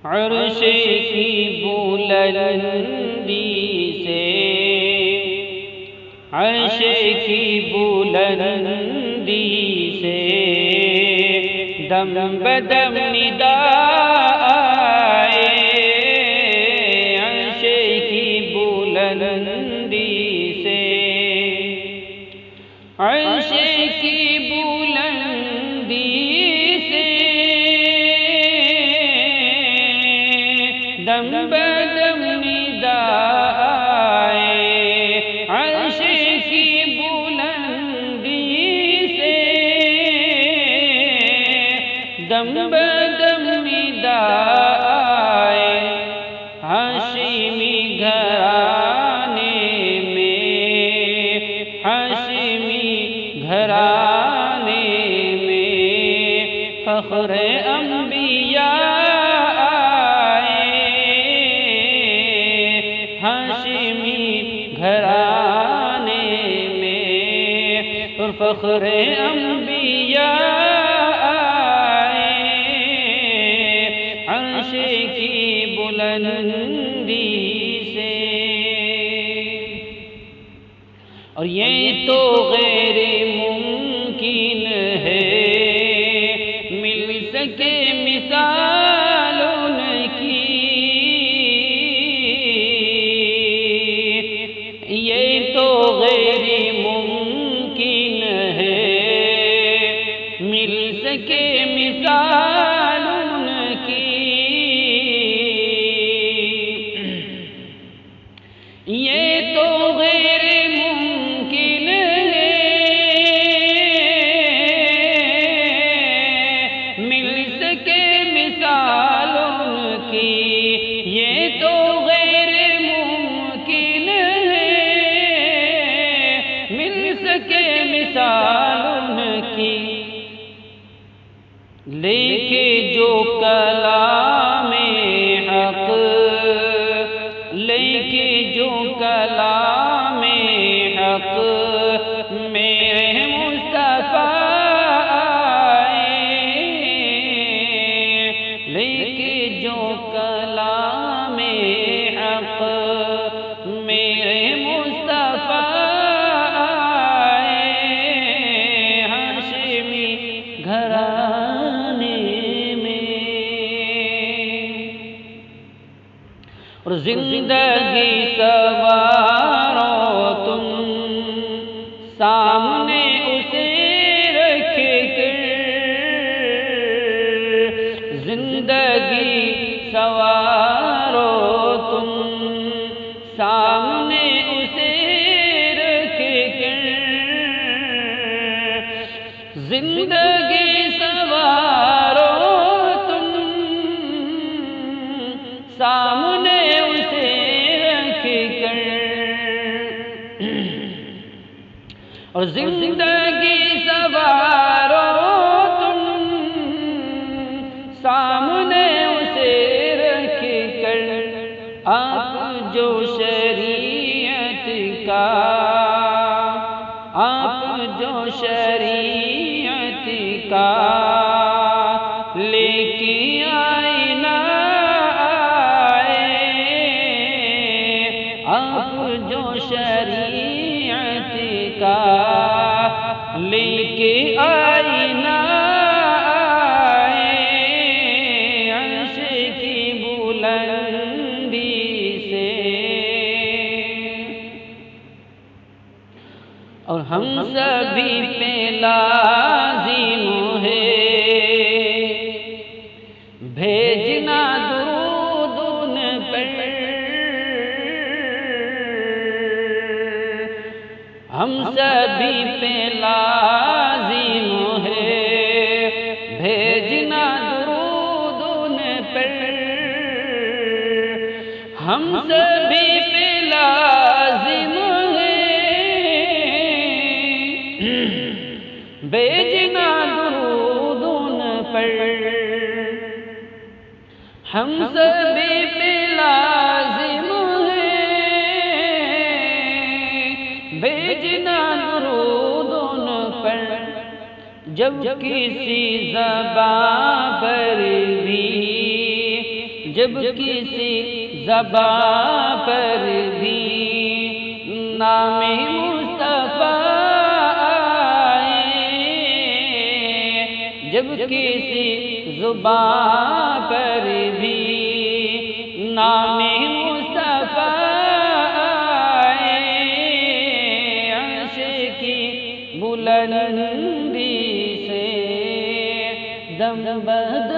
عرش کی بلندی سے، عرش کی بلندی سے دم بدم ندا آئے، عرش کی بلندی سے، عرش کی بلندی سے دم بدم ندا آئے، عرش کی بلندی سے دم بدم ندا آئے، ہاشمی گھرانے میں، ہاشمی گھرانے میں فخر انبیاء گھرانے میں فخر انبیاء آئے، عرش کی بلندی سے۔ اور یہ تو غیر ممکن ہے مل سکے مثال ان کی، یہ تو غیر ممکن ہے مل سکے مثال ان کی، یہ تو غیر ممکن ہے مل سکے مثال ان کی، یہ تو غیر ممکن کہ مثال ان کی، لیکن جو کلام حق، لیکن جو کلام حق میرے مصطفیٰ آئے، لیکن جو کلام حق میرے مصطفیٰ گھرانے میں، اور زندگی سوارو تم سامنے اسے رکھ کر، زندگی سوارو تم سامنے اسے رکھ کر، زندگی سوارو تم سامنے اسے رکھ کر، اور زندگی سوارو تم سامنے اسے رکھ کر، آپ جو شریعت کا، آپ جو شریعت کا لے کے آئینہ آئے، آپ جو شریعت کا لے کے آئینہ آئے، عرش کی بلندی سے، اور ہم سبھی پہ لازم ہے بھیجنا درود ان پر، ہم سبھی پہ لازم ہے بھیجنا درود ان پر، ہم سبھی پہ لازم بھیجنا درود ان پر، ہم سبھی پہ لازم ہے بھیجنا درود ان پر، جب کسی زبان پر بھی جب کسی زبان پر بھی نام مصطفیٰ آئے، جب کسی زبان پر بھی نام مصطفیٰ آئے، عرش کی بلندی سے دم بدم